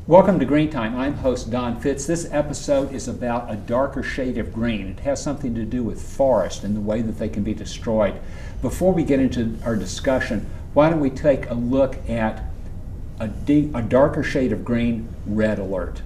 Welcome to Green Time. I'm host Don Fitz. This episode is about a darker shade of green. It has something to do with forest and the way that they can be destroyed. Before we get into our discussion, why don't we take a look at a darker shade of green, red alert.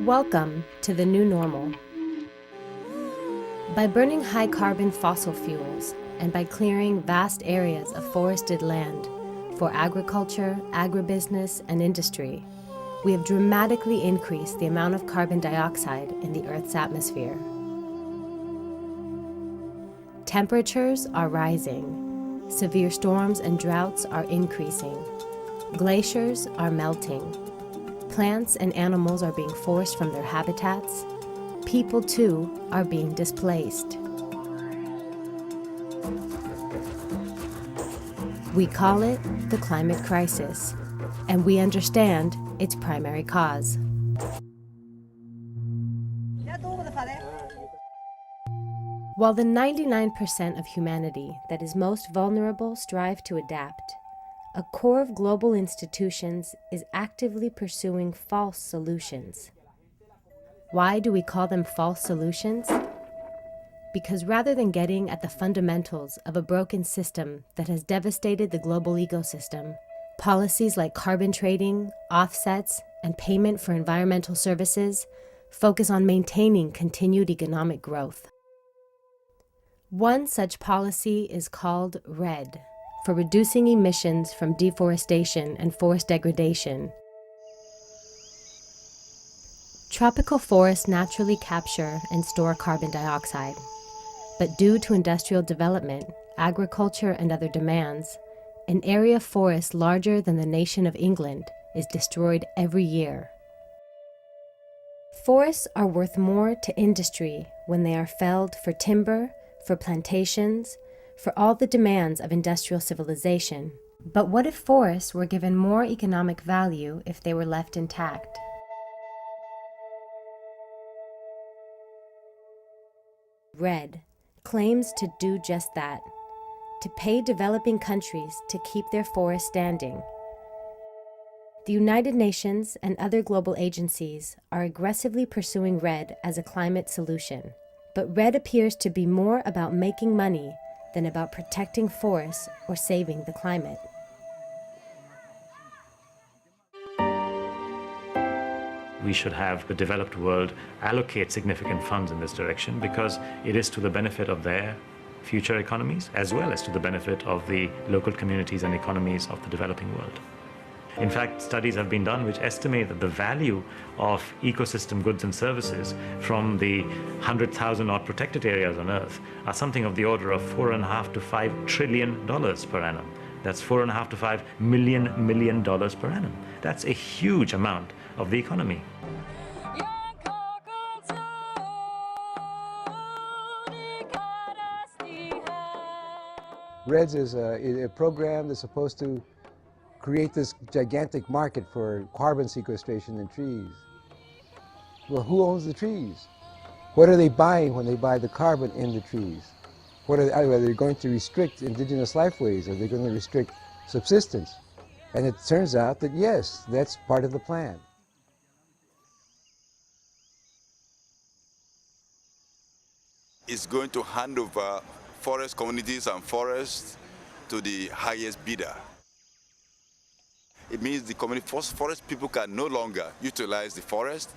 Welcome to the new normal. By burning high-carbon fossil fuels and by clearing vast areas of forested land for agriculture, agribusiness, and industry, we have dramatically increased the amount of carbon dioxide in the Earth's atmosphere. Temperatures are rising. Severe storms and droughts are increasing. Glaciers are melting. Plants and animals are being forced from their habitats. People, too, are being displaced. We call it the climate crisis, and we understand its primary cause. While the 99% of humanity that is most vulnerable strive to adapt, a core of global institutions is actively pursuing false solutions. Why do we call them false solutions? Because rather than getting at the fundamentals of a broken system that has devastated the global ecosystem, policies like carbon trading, offsets, and payment for environmental services focus on maintaining continued economic growth. One such policy is called REDD, for reducing emissions from deforestation and forest degradation. Tropical forests naturally capture and store carbon dioxide, but due to industrial development, agriculture, and other demands, an area of forest larger than the nation of England is destroyed every year. Forests are worth more to industry when they are felled for timber, for plantations, for all the demands of industrial civilization. But what if forests were given more economic value if they were left intact? REDD claims to do just that, to pay developing countries to keep their forests standing. The United Nations and other global agencies are aggressively pursuing REDD as a climate solution. But REDD appears to be more about making money than about protecting forests or saving the climate. We should have the developed world allocate significant funds in this direction because it is to the benefit of their future economies as well as to the benefit of the local communities and economies of the developing world. In fact, studies have been done which estimate that the value of ecosystem goods and services from the 100,000 odd protected areas on Earth are something of the order of $4.5 to $5 trillion per annum. That's $4.5 to $5 million per annum. That's a huge amount of the economy. REDS is a program that's supposed to create this gigantic market for carbon sequestration in trees. Well, who owns the trees? What are they buying when they buy the carbon in the trees? Are they going to restrict indigenous lifeways? Are they going to restrict subsistence? And it turns out that yes, that's part of the plan. It's going to hand over forest communities and forests to the highest bidder. It means the forest people can no longer utilize the forest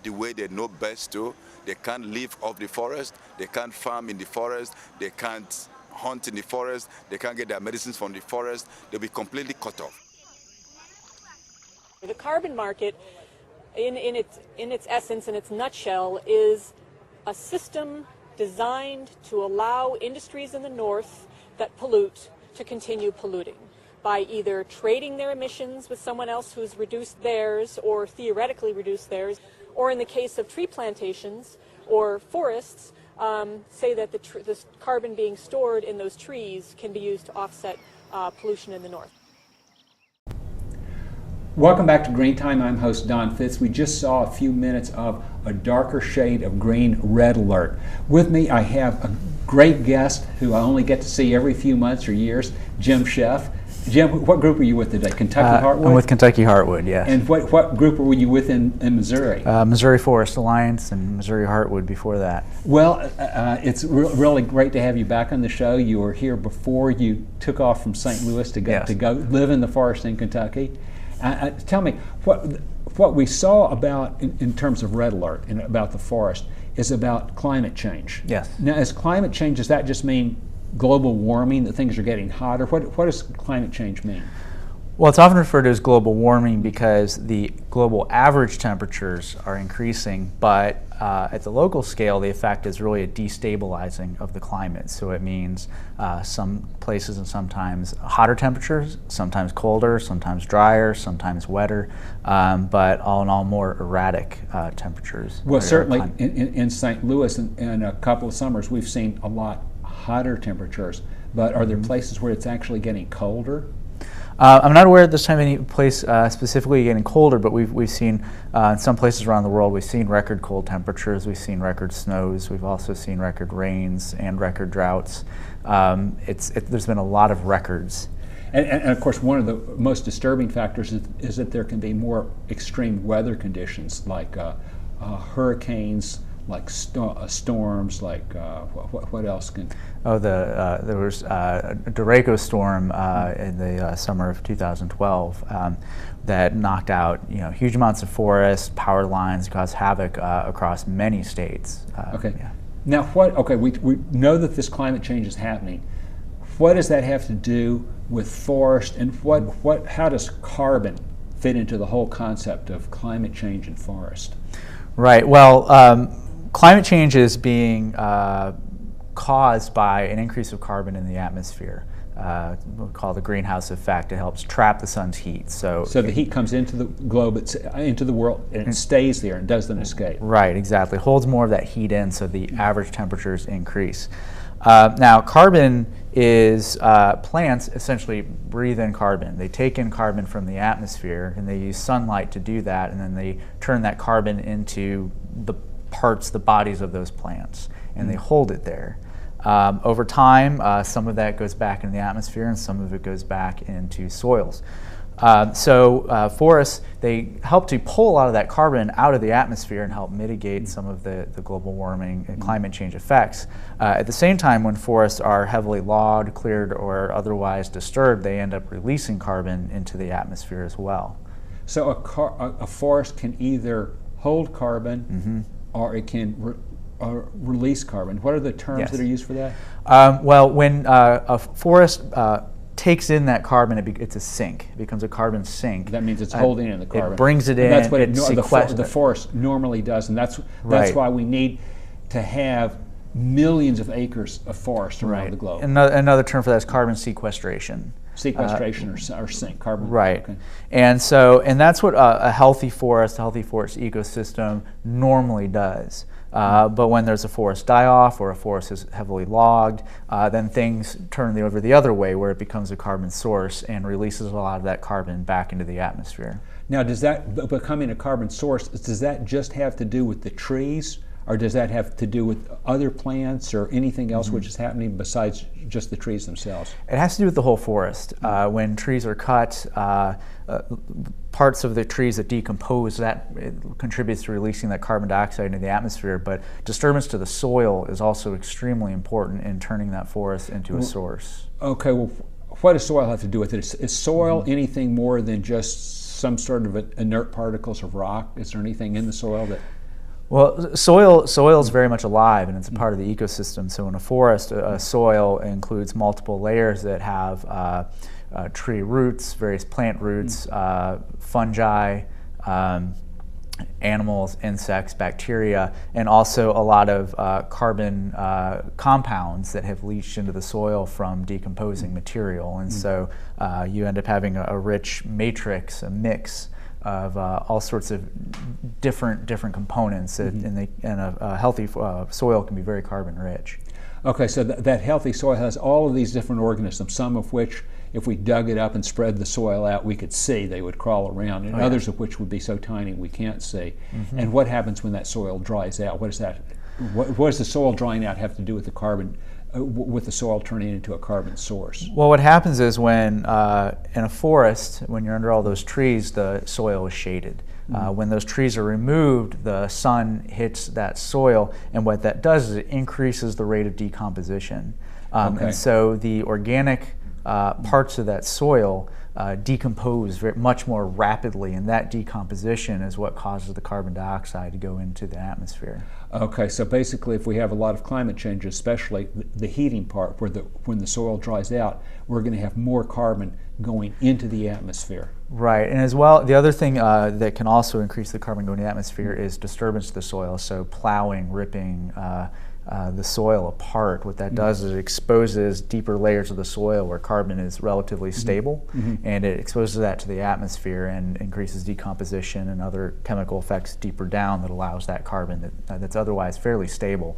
the way they know best to. They can't live off the forest, they can't farm in the forest, they can't hunt in the forest, they can't get their medicines from the forest. They'll be completely cut off. The carbon market, in its essence, in its nutshell, is a system designed to allow industries in the north that pollute to continue polluting by either trading their emissions with someone else who's reduced theirs or theoretically reduced theirs, or in the case of tree plantations or forests, say that the carbon being stored in those trees can be used to offset pollution in the north. Welcome back to Green Time. I'm host Don Fitz. We just saw a few minutes of a darker shade of green, red alert. With me, I have a great guest who I only get to see every few months or years, Jim Scheff. Jim, what group are you with today? Kentucky Heartwood? I'm with Kentucky Heartwood, yes. And what group were you with in Missouri? Missouri Forest Alliance and Missouri Heartwood before that. Well, it's really great to have you back on the show. You were here before you took off from St. Louis to go live in the forest in Kentucky. Tell me, what we saw about in terms of red alert and about the forest is about climate change. Yes. Now, as climate change, does that just mean global warming, that things are getting hotter? What does climate change mean? Well, it's often referred to as global warming because the global average temperatures are increasing, but at the local scale, the effect is really a destabilizing of the climate. So it means some places and sometimes hotter temperatures, sometimes colder, sometimes drier, sometimes wetter, but all in all more erratic temperatures. Well, certainly in St. Louis in a couple of summers, we've seen a lot hotter temperatures, but are there places where it's actually getting colder? I'm not aware at this time of any place specifically getting colder, but we've seen in some places around the world, we've seen record cold temperatures, we've seen record snows, we've also seen record rains and record droughts. There's been a lot of records. And of course, one of the most disturbing factors is that there can be more extreme weather conditions like hurricanes, like storms, like what else can? Oh, there was a Dorado storm in the summer of 2012 that knocked out huge amounts of forest, power lines, caused havoc across many states. Okay. Yeah. Now, we know that this climate change is happening. What does that have to do with forest, and how does carbon fit into the whole concept of climate change and forest? Right. Well, climate change is being caused by an increase of carbon in the atmosphere, called the greenhouse effect. It helps trap the sun's heat. So the heat comes into the globe, into the world, and it stays there and doesn't escape. Right, exactly. It holds more of that heat in, so the average temperatures increase. Now, carbon is, plants essentially breathe in carbon. They take in carbon from the atmosphere, and they use sunlight to do that, and then they turn that carbon into the bodies of those plants, and they hold it there. Over time, some of that goes back into the atmosphere and some of it goes back into soils. Forests, they help to pull a lot of that carbon out of the atmosphere and help mitigate some of the global warming and climate change effects. At the same time, when forests are heavily logged, cleared, or otherwise disturbed, they end up releasing carbon into the atmosphere as well. So a forest can either hold carbon or it can release carbon. What are the terms that are used for that? Well, when a forest takes in that carbon, it's a sink. It becomes a carbon sink. That means it's holding in the carbon. It brings it in. And that's what the forest normally does, and that's why we need to have millions of acres of forest around the globe. Another term for that is carbon sequestration. Sequestration or sink, carbon. Right. Okay. And that's what a healthy forest ecosystem normally does. But when there's a forest die-off or a forest is heavily logged, then things turn over the other way, where it becomes a carbon source and releases a lot of that carbon back into the atmosphere. Now, does that becoming a carbon source, does that just have to do with the trees, or does that have to do with other plants or anything else which is happening besides just the trees themselves? It has to do with the whole forest. When trees are cut, parts of the trees that decompose, that contributes to releasing that carbon dioxide into the atmosphere, but disturbance to the soil is also extremely important in turning that forest into a source. Okay, well, what does soil have to do with it? Is soil anything more than just some sort of inert particles of rock? Is there anything in the soil that... Well, soil is very much alive, and it's a part of the ecosystem. So in a forest, soil includes multiple layers that have tree roots, various plant roots, fungi, animals, insects, bacteria, and also a lot of carbon compounds that have leached into the soil from decomposing material. And so you end up having a rich matrix, a mix of all sorts of different components, and a healthy soil can be very carbon rich. Okay, so that healthy soil has all of these different organisms, some of which, if we dug it up and spread the soil out, we could see. They would crawl around, and others of which would be so tiny we can't see. And what happens when that soil dries out? What does the soil drying out have to do with the carbon, with the soil turning into a carbon source? Well, what happens is when in a forest, when you're under all those trees, the soil is shaded. When those trees are removed, the sun hits that soil, and what that does is it increases the rate of decomposition. And so the organic parts of that soil decompose much more rapidly, and that decomposition is what causes the carbon dioxide to go into the atmosphere. Okay, so basically if we have a lot of climate change, especially the heating part, when the soil dries out, we're going to have more carbon going into the atmosphere. Right, and as well, the other thing that can also increase the carbon going into the atmosphere is disturbance of the soil, so plowing, ripping the soil apart. What that does is it exposes deeper layers of the soil where carbon is relatively stable, and it exposes that to the atmosphere and increases decomposition and other chemical effects deeper down that allows that carbon that's otherwise fairly stable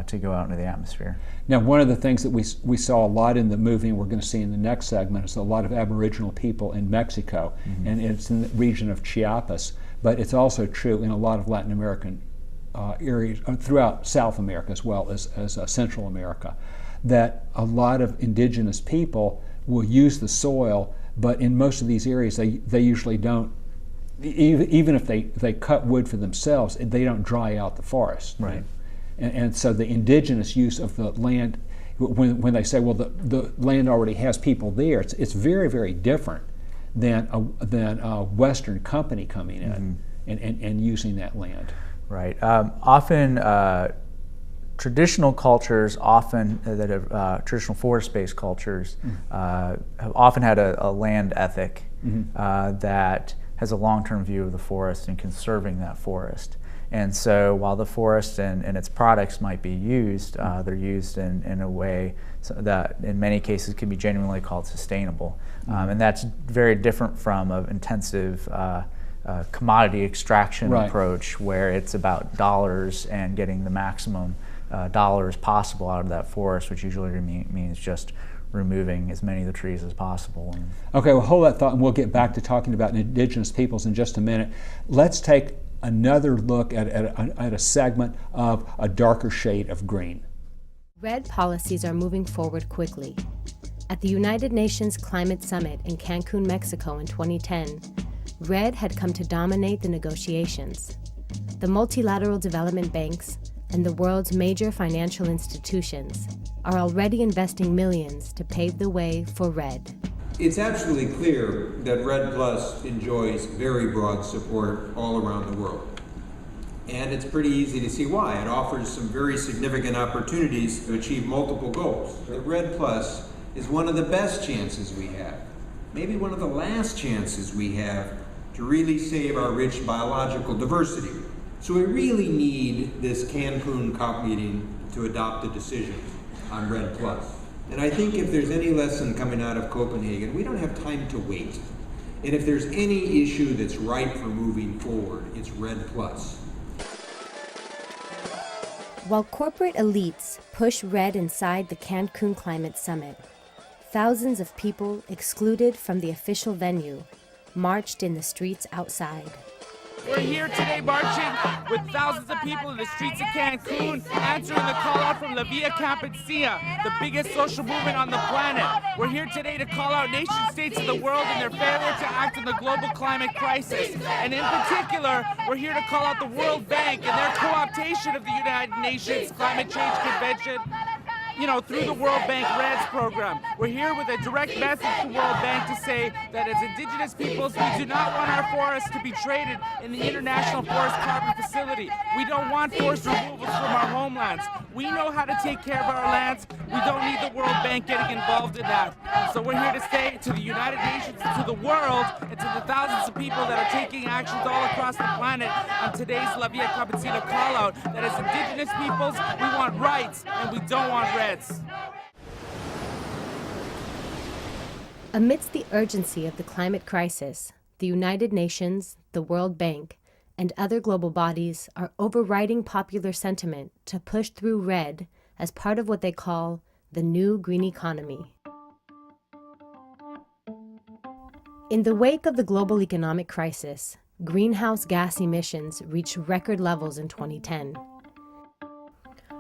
to go out into the atmosphere. Now, one of the things that we saw a lot in the movie, and we're going to see in the next segment, is a lot of Aboriginal people in Mexico, and it's in the region of Chiapas, but it's also true in a lot of Latin American areas throughout South America as well as Central America, that a lot of indigenous people will use the soil, but in most of these areas they usually don't, even if they cut wood for themselves, they don't dry out the forest. Right. And so the indigenous use of the land, when they say, well, the land already has people there, it's very, very different than a Western company coming in and using that land. Right. Often traditional cultures, traditional forest-based cultures, have often had a land ethic that has a long-term view of the forest and conserving that forest. And so while the forest and its products might be used, they're used in a way that in many cases can be genuinely called sustainable. And that's very different from an intensive commodity extraction approach where it's about dollars and getting the maximum dollars possible out of that forest, which usually means just removing as many of the trees as possible. Okay, well, hold that thought, and we'll get back to talking about indigenous peoples in just a minute. Let's take another look at a segment of a darker shade of green. REDD policies are moving forward quickly. At the United Nations Climate Summit in Cancun, Mexico in 2010, REDD had come to dominate the negotiations. The multilateral development banks and the world's major financial institutions are already investing millions to pave the way for REDD. It's absolutely clear that REDD Plus enjoys very broad support all around the world. And it's pretty easy to see why. It offers some very significant opportunities to achieve multiple goals. The REDD Plus is one of the best chances we have, maybe one of the last chances we have to really save our rich biological diversity. So we really need this Cancun COP meeting to adopt a decision on REDD Plus. And I think if there's any lesson coming out of Copenhagen, we don't have time to wait. And if there's any issue that's ripe for moving forward, it's REDD Plus. While corporate elites push REDD inside the Cancun Climate Summit, thousands of people excluded from the official venue marched in the streets outside. We're here today marching with thousands of people in the streets of Cancun, answering the call out from La Via Campesina, the biggest social movement on the planet. We're here today to call out nation states of the world and their failure to act in the global climate crisis. And in particular, we're here to call out the World Bank and their co-optation of the United Nations Climate Change Convention, through the World Bank REDS program. We're here with a direct message to World Bank to say that as indigenous peoples, we do not want our forests to be traded in the International Forest Carbon Facility. We don't want forest removals from our homelands. We know how to take care of our lands. We don't need the World Bank getting involved in that. So we're here to say to the United Nations, to the world, and to the thousands of people that are taking actions all across the planet on today's La Via Campesina call out, that as indigenous peoples, we want rights and we don't want REDS. Amidst the urgency of the climate crisis, the United Nations, the World Bank, and other global bodies are overriding popular sentiment to push through REDD as part of what they call the new green economy. In the wake of the global economic crisis, greenhouse gas emissions reached record levels in 2010.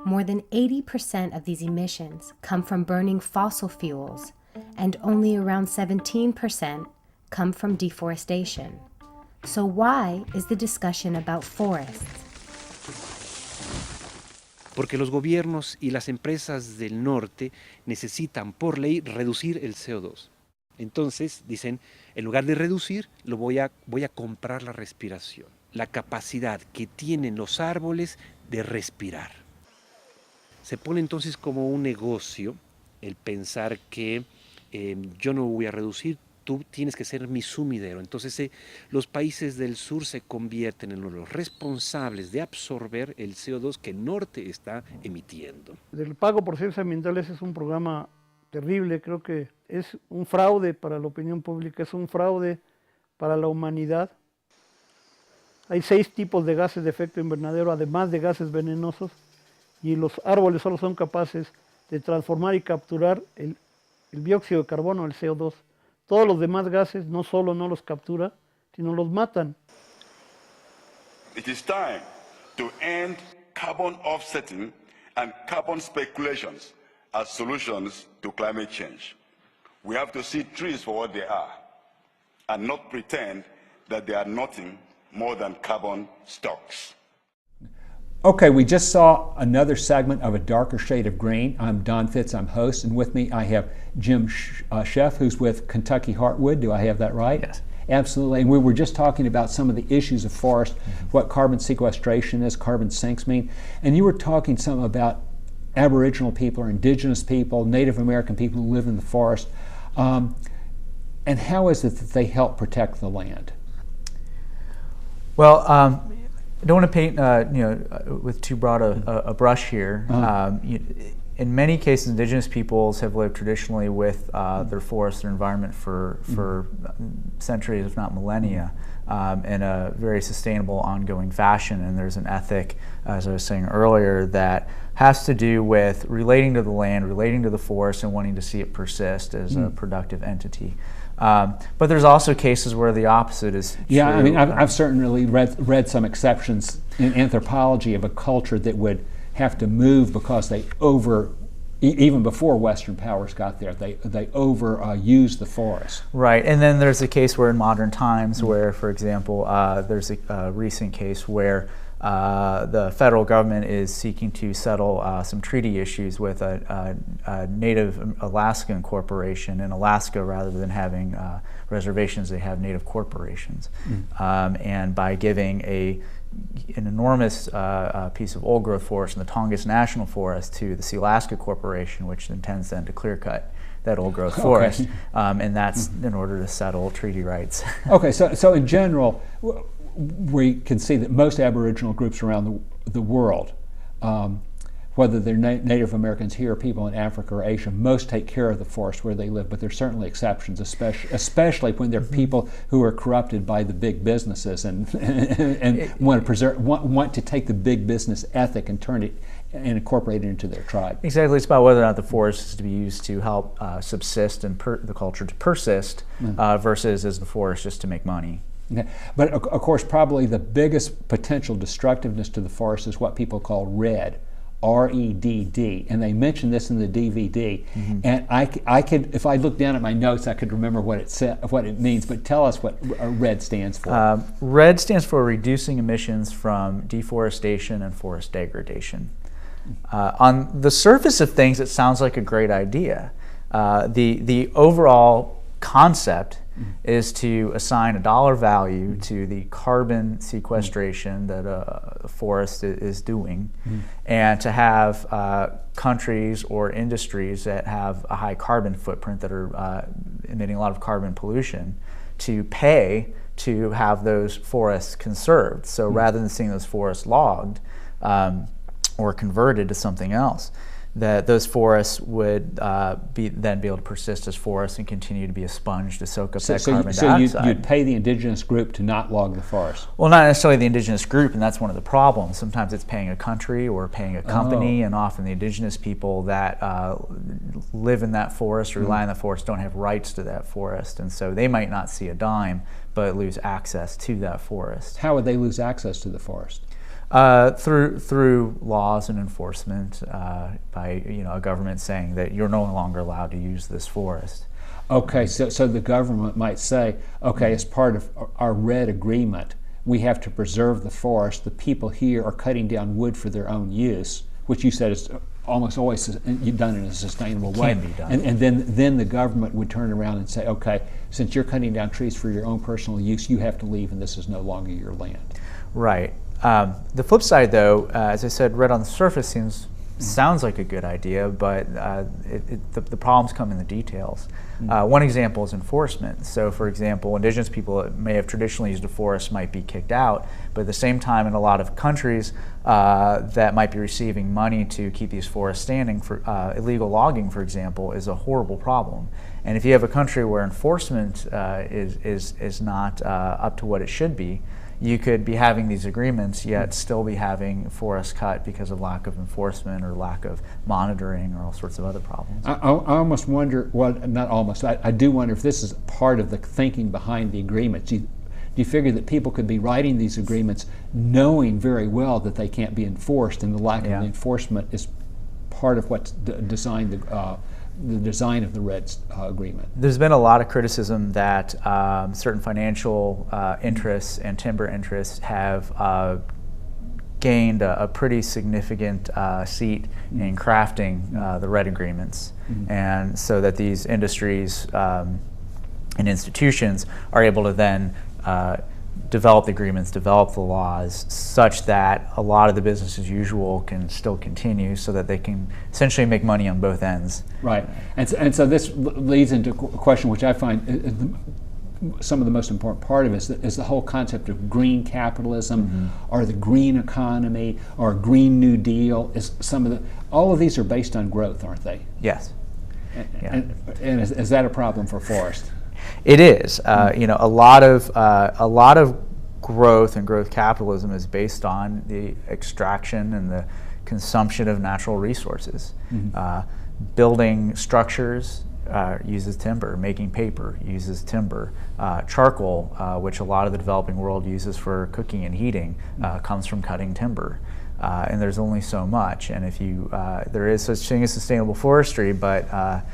More than 80% of these emissions come from burning fossil fuels, and only around 17% come from deforestation. So why is the discussion about forests? Porque los gobiernos y las empresas del norte necesitan por ley reducir el CO2. Entonces dicen, en lugar de reducir, voy a comprar la respiración, la capacidad que tienen los árboles de respirar. Se pone entonces como un negocio el pensar que yo no voy a reducir, tú tienes que ser mi sumidero. Entonces los países del sur se convierten en los responsables de absorber el CO2 que el norte está emitiendo. El pago por servicios ambientales es un programa terrible, creo que es un fraude para la opinión pública, es un fraude para la humanidad. Hay 6 tipos de gases de efecto invernadero, además de gases venenosos, y los árboles solo son capaces de transformar y capturar el dióxido de carbono, el CO2. Todos los demás gases no solo no los captura, sino los matan. It is time to end carbon offsetting and carbon speculations as solutions to climate change. We have to see trees for what they are and not pretend that they are nothing more than carbon stocks. Okay, we just saw another segment of A Darker Shade of Green. I'm Don Fitz, I'm host, and with me I have Jim Scheff, who's with Kentucky Heartwood. Do I have that right? Yes. Absolutely, and we were just talking about some of the issues of forest, what carbon sequestration is, carbon sinks mean, and you were talking some about Aboriginal people or indigenous people, Native American people who live in the forest, and how is it that they help protect the land? Well, I don't want to paint with too broad a brush here. In many cases, indigenous peoples have lived traditionally with their forest, their environment for centuries, if not millennia, in a very sustainable, ongoing fashion. And there's an ethic, as I was saying earlier, that has to do with relating to the land, relating to the forest, and wanting to see it persist as a productive entity. But there's also cases where the opposite is true. Yeah, I mean, I've certainly read some exceptions in anthropology of a culture that would have to move because they even before Western powers got there, they overused the forest. Right, and then there's a case where in modern times where, for example, there's a recent case where the federal government is seeking to settle some treaty issues with a Native Alaskan corporation in Alaska. Rather than having reservations, they have Native corporations. And by giving an enormous piece of old-growth forest in the Tongass National Forest to the Sealaska Corporation, which intends then to clear-cut that old-growth forest, and that's in order to settle treaty rights. Okay, so in general, we can see that most Aboriginal groups around the world, whether they're Native Americans here or people in Africa or Asia, most take care of the forest where they live, but there's certainly exceptions, especially when they're people who are corrupted by the big businesses and want to take the big business ethic and turn it and incorporate it into their tribe. Exactly, it's about whether or not the forest is to be used to help subsist and the culture to persist versus as the forest just to make money. Okay. But of course, probably the biggest potential destructiveness to the forest is what people call REDD, R-E-D-D, and they mention this in the DVD. And I could, if I look down at my notes, I could remember what it means. But tell us what REDD stands for. REDD stands for Reducing Emissions from Deforestation and Forest Degradation. On the surface of things, it sounds like a great idea. The overall concept is to assign a dollar value to the carbon sequestration that a forest is doing, and to have countries or industries that have a high carbon footprint that are emitting a lot of carbon pollution to pay to have those forests conserved. So rather than seeing those forests logged or converted to something else. that those forests would then be able to persist as forests and continue to be a sponge to soak up that carbon dioxide. So you'd pay the indigenous group to not log the forest? Well, not necessarily the indigenous group, and that's one of the problems. Sometimes it's paying a country or paying a company, and often the indigenous people that live in that forest or rely on the forest don't have rights to that forest, and so they might not see a dime, but lose access to that forest. How would they lose access to the forest? Through laws and enforcement by a government saying that you're no longer allowed to use this forest. Okay, so the government might say, okay, as part of our REDD agreement, we have to preserve the forest. The people here are cutting down wood for their own use, which you said is almost always done in a sustainable way. Can be done. And then the government would turn around and say, okay, since you're cutting down trees for your own personal use, you have to leave, and this is no longer your land. Right. The flip side, though, as I said, REDD on the surface sounds like a good idea, but the problems come in the details. One example is enforcement. So, for example, indigenous people that may have traditionally used a forest might be kicked out, but at the same time, in a lot of countries that might be receiving money to keep these forests standing, for illegal logging, for example, is a horrible problem. And if you have a country where enforcement is not up to what it should be, you could be having these agreements yet still be having forests cut because of lack of enforcement or lack of monitoring or all sorts of other problems. I almost wonder, well, not almost, I do wonder if this is part of the thinking behind the agreements. Do you figure that people could be writing these agreements knowing very well that they can't be enforced, and the lack of enforcement is part of what's designed the design of the REDD agreement? There's been a lot of criticism that certain financial interests and timber interests have gained a pretty significant seat in crafting the REDD agreements, and so that these industries and institutions are able to then develop the agreements, develop the laws, such that a lot of the business as usual can still continue, so that they can essentially make money on both ends. Right, and so this leads into a question which I find some of the most important part of it is the whole concept of green capitalism, or the green economy, or Green New Deal. All of these are based on growth, aren't they? Yes. And is that a problem for forest? It is. A lot of growth and growth capitalism is based on the extraction and the consumption of natural resources. Building structures uses timber. Making paper uses timber. Charcoal, which a lot of the developing world uses for cooking and heating, comes from cutting timber. And there's only so much. And if there is such thing as sustainable forestry, but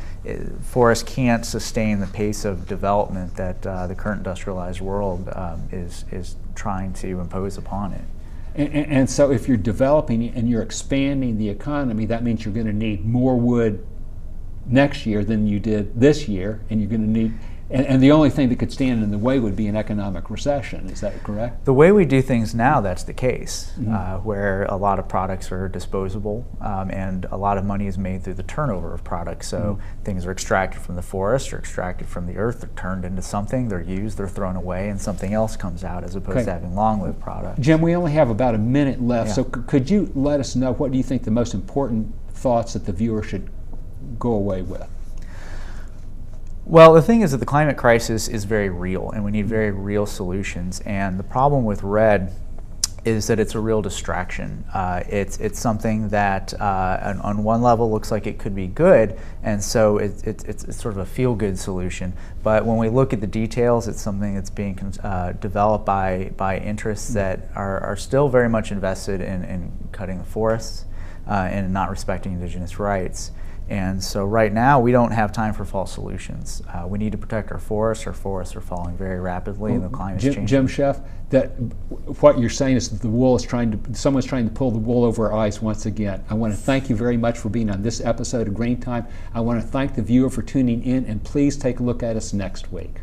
forests can't sustain the pace of development that the current industrialized world is trying to impose upon it. And so if you're developing and you're expanding the economy, that means you're going to need more wood next year than you did this year, and you're going to need, and the only thing that could stand in the way would be an economic recession. Is that correct? The way we do things now, that's the case, where a lot of products are disposable, and a lot of money is made through the turnover of products. So things are extracted from the forest or extracted from the earth, they're turned into something, they're used, they're thrown away, and something else comes out, as opposed to having long-lived products. Jim, we only have about a minute left, so could you let us know, what do you think the most important thoughts that the viewer should go away with? Well, the thing is that the climate crisis is very real, and we need very real solutions. And the problem with REDD is that it's a real distraction. It's something that on one level looks like it could be good, and so it's sort of a feel-good solution. But when we look at the details, it's something that's being developed by interests that are still very much invested in cutting the forests and not respecting indigenous rights. And so right now we don't have time for false solutions. We need to protect our forests. Our forests are falling very rapidly, and the climate's changing. Jim Scheff, that what you're saying is that someone's trying to pull the wool over our eyes once again. I want to thank you very much for being on this episode of Green Time. I want to thank the viewer for tuning in, and please take a look at us next week.